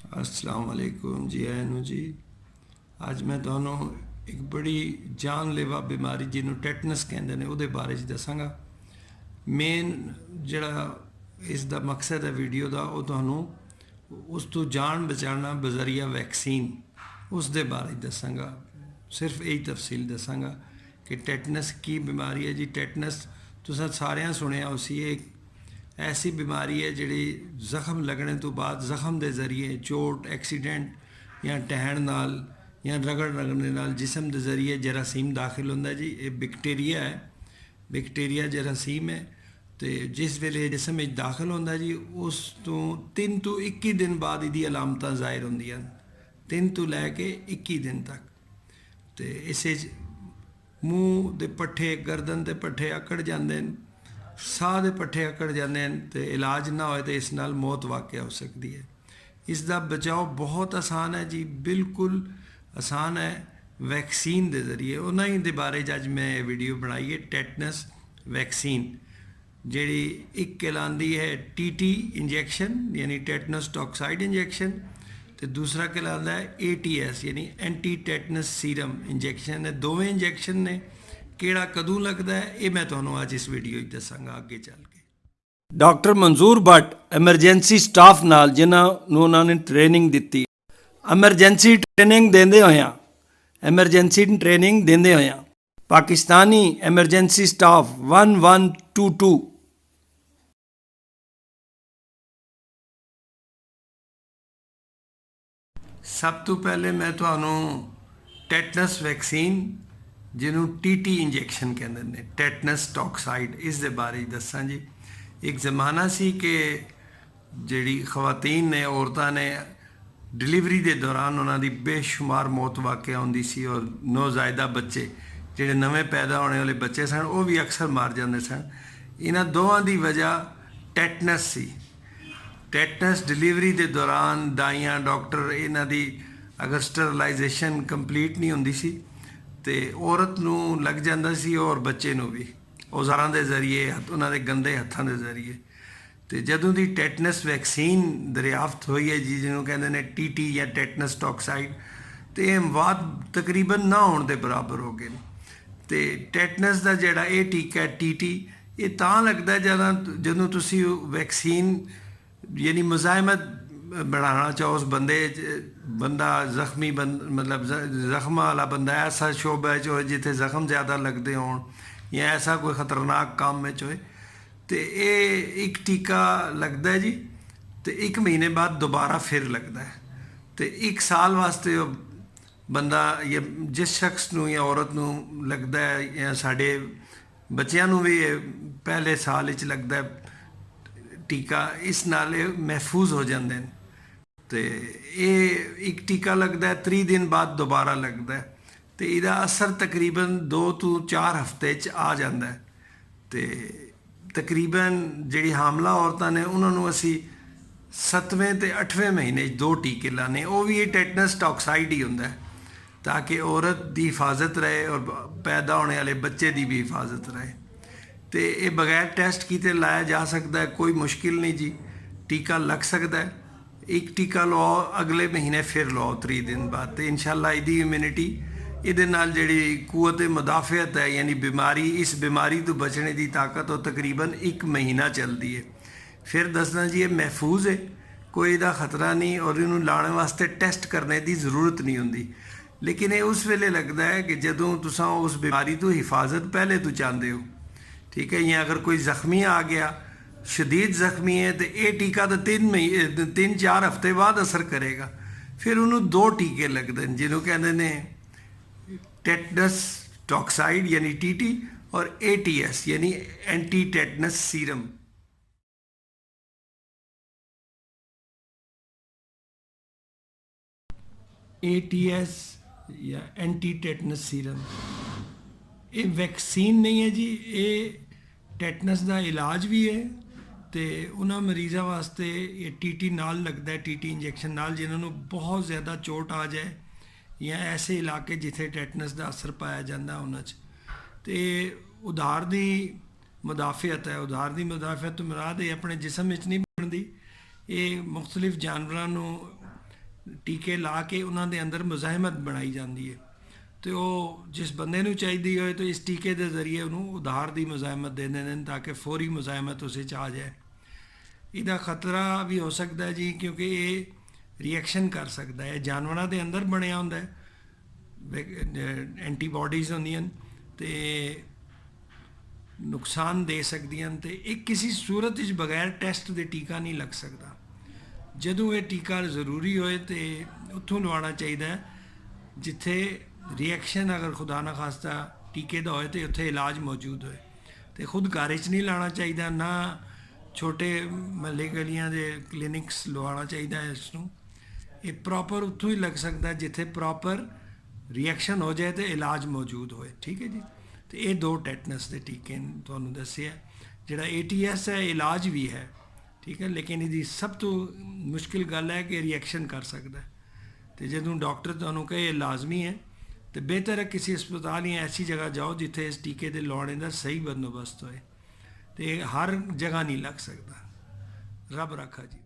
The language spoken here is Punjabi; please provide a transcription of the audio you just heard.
अस्सलाम वालेकुम जी आयनू जी। ਅੱਜ ਮੈਂ ਤੁਹਾਨੂੰ ਇੱਕ ਬੜੀ ਜਾਨਲੇਵਾ ਬਿਮਾਰੀ ਜਿਹਨੂੰ ਟੈਟਨਸ ਕਹਿੰਦੇ ਨੇ ਉਹਦੇ ਬਾਰੇ 'ਚ ਦੱਸਾਂਗਾ। ਮੇਨ ਜਿਹੜਾ ਇਸ ਦਾ ਮਕਸਦ ਹੈ ਵੀਡੀਓ ਦਾ ਉਹ ਤੁਹਾਨੂੰ ਉਸ ਤੋਂ ਜਾਨ ਬਚਾਉਣਾ ਬਜ਼ਰੀਆ ਵੈਕਸੀਨ ਉਸ ਦੇ ਬਾਰੇ ਦੱਸਾਂਗਾ। ਸਿਰਫ ਇਹੀ ਤਫਸੀਲ ਦੱਸਾਂਗਾ ਕਿ ਟੈਟਨਸ ਕੀ ਬਿਮਾਰੀ ਹੈ ਜੀ। ਟੈਟਨਸ ਤੁਸੀਂ ਸਾਰਿਆਂ ਸੁਣਿਆ ਉਸੀ ਇੱਕ ऐसी बीमारी है जिहड़ी जख्म लगने तो बाद जख्म के जरिए चोट एक्सीडेंट या टहन नाल या रगड़ रगड़ने नाल जिसम के जरिए जरासीम दाखिल होंदा जी। ये बैक्टीरिया है, बैक्टीरिया जरासीम है तो जिस वेले जिसम में दाखिल होंदा जी उस तो 3 तो 21 दिन बाद इहदी अलामतां ज़ाहिर होंदियां। 3 तो लैके 21 दिन तक तो इस मूँह के पट्ठे गर्दन के पट्ठे अकड़ जाते हैं, ਸਾਹ ਦੇ ਪੱਠੇ ਅਕੜ ਜਾਂਦੇ ਹਨ ਤੇ ਇਲਾਜ ਨਾ ਹੋਏ ਤੇ ਇਸ ਨਾਲ ਮੌਤ ਵਾਕਿਆ ਹੋ ਸਕਦੀ ਹੈ। ਇਸ ਦਾ ਬਚਾਓ ਬਹੁਤ ਆਸਾਨ ਹੈ ਜੀ, ਬਿਲਕੁਲ ਆਸਾਨ ਹੈ ਵੈਕਸੀਨ ਦੇ ਜ਼ਰੀਏ। ਉਹਨਾਂ ਹੀ ਦੇ ਬਾਰੇ 'ਚ ਅੱਜ ਮੈਂ ਇਹ ਵੀਡੀਓ ਬਣਾਈ ਹੈ। ਟੈਟਨਸ ਵੈਕਸੀਨ ਜਿਹੜੀ ਇੱਕ ਕਹਿਲਾਉਂਦੀ ਹੈ TT ਇੰਜੈਕਸ਼ਨ ਯਾਨੀ ਟੈਟਨਸ ਟੌਕਸਾਈਡ ਇੰਜੈਕਸ਼ਨ ਤੇ ਦੂਸਰਾ ਕਹਿਲਾਉਂਦਾ ਹੈ ATS ਯਾਨੀ ਐਂਟੀ ਟੈਟਨਸ ਸੀਰਮ ਇੰਜੈਕਸ਼ਨ। ਇਹ ਦੋਵੇਂ ਇੰਜੈਕਸ਼ਨ ਨੇ। ਕਿਹੜਾ ਕਦੋਂ ਲੱਗਦਾ ਹੈ ਇਹ ਮੈਂ ਤੁਹਾਨੂੰ ਅੱਜ ਇਸ ਵੀਡੀਓ 'ਚ ਦੱਸਾਂਗਾ ਅੱਗੇ ਚੱਲ ਕੇ। ਡਾਕਟਰ ਮਨਜ਼ੂਰ ਭੱਟ ਐਮਰਜੈਂਸੀ ਸਟਾਫ ਨਾਲ ਜਿਨ੍ਹਾਂ ਨੂੰ ਉਹਨਾਂ ਨੇ ਟ੍ਰੇਨਿੰਗ ਦਿੱਤੀ, ਐਮਰਜੈਂਸੀ ਟ੍ਰੇਨਿੰਗ ਦਿੰਦੇ ਹੋਇਆਂ ਪਾਕਿਸਤਾਨੀ ਐਮਰਜੈਂਸੀ ਸਟਾਫ 1122 ਸਭ ਤੋਂ ਪਹਿਲੇ ਮੈਂ ਤੁਹਾਨੂੰ ਟੈਟਨਸ ਵੈਕਸੀਨ ਜਿਹਨੂੰ TT ਇੰਜੈਕਸ਼ਨ ਕਹਿੰਦੇ ਨੇ ਟੈਟਨਸ ਟੌਕਸਾਈਡ ਇਸ ਦੇ ਬਾਰੇ ਦੱਸਾਂ ਜੀ। ਇੱਕ ਜ਼ਮਾਨਾ ਸੀ ਕਿ ਜਿਹੜੀ ਖਵਾਤੀਨ ਨੇ ਔਰਤਾਂ ਨੇ ਡਿਲੀਵਰੀ ਦੇ ਦੌਰਾਨ ਉਹਨਾਂ ਦੀ ਬੇਸ਼ੁਮਾਰ ਮੌਤ ਵਾਕਿਆ ਹੁੰਦੀ ਸੀ ਔਰ ਨੌਜ਼ਾਇਦਾ ਬੱਚੇ ਜਿਹੜੇ ਨਵੇਂ ਪੈਦਾ ਹੋਣੇ ਵਾਲੇ ਬੱਚੇ ਸਨ ਉਹ ਵੀ ਅਕਸਰ ਮਰ ਜਾਂਦੇ ਸਨ। ਇਹਨਾਂ ਦੋਵਾਂ ਦੀ ਵਜ੍ਹਾ ਟੈਟਨਸ ਸੀ। ਟੈਟਨਸ ਡਿਲੀਵਰੀ ਦੇ ਦੌਰਾਨ ਦਾਈਆਂ ਡਾਕਟਰ ਇਹਨਾਂ ਦੀ ਅਗਰ ਸਟਰਲਾਈਜੇਸ਼ਨ ਕੰਪਲੀਟ ਨਹੀਂ ਹੁੰਦੀ ਸੀ ਤੇ ਔਰਤ ਨੂੰ ਲੱਗ ਜਾਂਦਾ ਸੀ ਔਰ ਬੱਚੇ ਨੂੰ ਵੀ ਔਜ਼ਾਰਾਂ ਦੇ ਜ਼ਰੀਏ ਉਹਨਾਂ ਦੇ ਗੰਦੇ ਹੱਥਾਂ ਦੇ ਜ਼ਰੀਏ। ਤੇ ਜਦੋਂ ਦੀ ਟੈਟਨਸ ਵੈਕਸੀਨ ਦਰਿਆਫਤ ਹੋਈ ਹੈ ਜੀ ਜਿਹਨੂੰ ਕਹਿੰਦੇ ਨੇ TT ਜਾਂ ਟੈਟਨਸ ਟੌਕਸਾਈਡ ਤੇ ਇਹ ਅਮਵਾਤ ਤਕਰੀਬਨ ਨਾ ਹੋਣ ਦੇ ਬਰਾਬਰ ਹੋ ਗਏ ਨੇ। ਤੇ ਟੈਟਨਸ ਦਾ ਜਿਹੜਾ ਇਹ ਟੀਕਾ TT ਇਹ ਤਾਂ ਲੱਗਦਾ ਜਦੋਂ ਤੁਸੀਂ ਵੈਕਸੀਨ ਯਾਨੀ ਮੁਜ਼ਾਹਿਮਤ बढ़ाना चाहो उस बंदा जख्मी मतलब जख्म वाला बंदा ऐसा शोबे च हो जिथे जख्म ज़्यादा लगते हो या ऐसा कोई ख़तरनाक काम में होए तो ये एक टीका लगता है जी। तो 1 महीने बाद दोबारा फिर लगता है तो 1 साल वास्ते बंदा या जिस शख्स नूं या औरत नूं लगता है या साढ़े बच्चों नूं भी पहले साल लगता है टीका इस नाल महफूज हो जाते हैं। तो ये एक टीका लगता है 30 दिन बाद दोबारा लगता है तो इसका असर तकरीबन 2 ਤੋਂ 4 हफ्ते आ जाता है। तो तकरीबन जी हामला औरतां ने उन्होंने असी 7वें ਤੇ 8वें महीने 2 टीके लाने वो भी ये टैटनस टॉक्साइड ही होंदा है ताकि औरत की हिफाजत रहे और पैदा होने वाले बच्चे की भी हिफाजत रहे। तो ये बगैर टैसट किए लाया जा सकता है, कोई मुश्किल नहीं जी। टीका लग सकता है, एक टीका लो अगले महीने फिर लो 30 दिन बाद तो इंशाअल्लाह इसकी इम्यूनिटी ये जी कुवत मुदाफ़ियत है यानी बीमारी इस बीमारी तो बचने की ताकत वो तकरीबन 1 महीना चलती है। फिर दसना जी ये महफूज है, कोई इसका खतरा नहीं और इन्हों लाने वास्ते टेस्ट करने की ज़रूरत नहीं होंगी। लेकिन ये उस वेले लगता है कि जदों तुसां उस बीमारी तो हिफाजत पहले तो चाहते हो, ठीक है। या अगर कोई ज़ख्मी आ गया शदीद ज़ख्मी है तो ये टीका तो 3-4 हफ्ते बाद असर करेगा। फिर उन्होंने 2 टीके लगते हैं जिन्हों कहते हैं टैटनस टॉक्साइड यानी TT और ATS यानी एंटी टैटनस सीरम। ATS या एंटी टैटनस सीरम ये वैक्सीन नहीं है जी, ये टैटनस का इलाज भी है। तो उन्होंने मरीज़ों वास्ते ये TT नाल लगता है TT इंजैक्शन नाल जिन्होंने बहुत ज़्यादा चोट आ जाए या ऐसे इलाके जिथे टैटनस का असर पाया जाता उन्होंने तो उधार की मुदाफ़ियत है। उधार की मुदाफ़ियत तो मुराद ये अपने जिसम में नहीं बनती, ये मुख्तलिफ जानवरों ਟੀਕੇ ਲਾ ਕੇ ਉਹਨਾਂ ਦੇ ਅੰਦਰ ਮੁਜ਼ਾਹਿਮਤ ਬਣਾਈ ਜਾਂਦੀ ਹੈ ਤੇ ਉਹ ਜਿਸ ਬੰਦੇ ਨੂੰ ਚਾਹੀਦੀ ਹੋਏ ਤਾਂ ਇਸ ਟੀਕੇ ਦੇ ਜ਼ਰੀਏ ਉਹਨੂੰ ਉਧਾਰ ਦੀ ਮੁਜ਼ਾਹਿਮਤ ਦੇ ਦਿੰਦੇ ਨੇ ਤਾਂ ਕਿ ਫੌਰੀ ਮੁਜ਼ਾਹਿਮਤ ਉਸ 'ਚ ਆ ਜਾਏ। ਇਹਦਾ ਖਤਰਾ ਵੀ ਹੋ ਸਕਦਾ ਹੈ ਜੀ, ਕਿਉਂਕਿ ਇਹ ਰਿਐਕਸ਼ਨ ਕਰ ਸਕਦਾ ਹੈ। ਜਾਨਵਰਾਂ ਦੇ ਅੰਦਰ ਬਣਿਆ ਹੁੰਦਾ ਹੈ, ਐਂਟੀਬਾਡੀਜ਼ ਹੁੰਦੀਆਂ ਤੇ ਨੁਕਸਾਨ ਦੇ ਸਕਦੀਆਂ ਤੇ ਇਹ ਕਿਸੇ ਸੂਰਤ ਵਿੱਚ ਬਗੈਰ ਟੈਸਟ ਦੇ ਟੀਕਾ ਨਹੀਂ ਲੱਗ ਸਕਦਾ। ਜਦੋਂ ਇਹ ਟੀਕਾ ਜ਼ਰੂਰੀ ਹੋਏ ਤੇ ਉੱਥੋਂ ਲਵਾਉਣਾ ਚਾਹੀਦਾ ਹੈ ਜਿੱਥੇ ਰਿਐਕਸ਼ਨ ਅਗਰ ਖੁਦਾ ਨਾ ਖਾਸਤਾ ਟੀਕੇ ਦਾ ਹੋਏ ਤੇ ਉੱਥੇ ਇਲਾਜ ਮੌਜੂਦ ਹੋਏ। ਤੇ ਖੁਦ ਘਰ 'ਚ ਨਹੀਂ ਲਾਉਣਾ ਚਾਹੀਦਾ, ਨਾ ਛੋਟੇ ਮਹੱਲੇ ਗਲੀਆਂ ਦੇ ਕਲੀਨਿਕਸ ਲਵਾਉਣਾ ਚਾਹੀਦਾ ਹੈ ਇਸ ਨੂੰ। ਇਹ ਪ੍ਰੋਪਰ ਉੱਥੋਂ ਹੀ ਲੱਗ ਸਕਦਾ ਜਿੱਥੇ ਪ੍ਰੋਪਰ ਰਿਐਕਸ਼ਨ ਹੋ ਜਾਏ ਤੇ ਇਲਾਜ ਮੌਜੂਦ ਹੋਏ। ਠੀਕ ਹੈ ਜੀ। ਤੇ ਇਹ 2 ਟੈਟਨਸ ਦੇ ਟੀਕੇ ਤੁਹਾਨੂੰ ਦੱਸਿਆ। ਜਿਹੜਾ ATS ਹੈ ਇਲਾਜ ਵੀ ਹੈ, ਠੀਕ ਹੈ, ਲੇਕਿਨ ਇਹਦੀ ਸਭ ਤੋਂ ਮੁਸ਼ਕਿਲ ਗੱਲ ਹੈ ਕਿ ਰਿਐਕਸ਼ਨ ਕਰ ਸਕਦਾ। ਤੇ ਜਦੋਂ ਡਾਕਟਰ ਤੁਹਾਨੂੰ ਕਹੇ ਇਹ ਲਾਜ਼ਮੀ ਹੈ ਤੇ ਬਿਹਤਰ ਹੈ ਕਿਸੇ ਹਸਪਤਾਲ ਜਾਂ ਐਸੀ ਜਗ੍ਹਾ ਜਾਓ ਜਿੱਥੇ ਇਸ ਟੀਕੇ ਦੇ ਲਾਉਣੇ ਦਾ ਸਹੀ ਬੰਦੋਬਸਤ ਹੋਏ। ਤੇ ਹਰ ਜਗ੍ਹਾ ਨਹੀਂ ਲੱਗ ਸਕਦਾ। ਰੱਬ ਰਾਖਾ ਜੀ।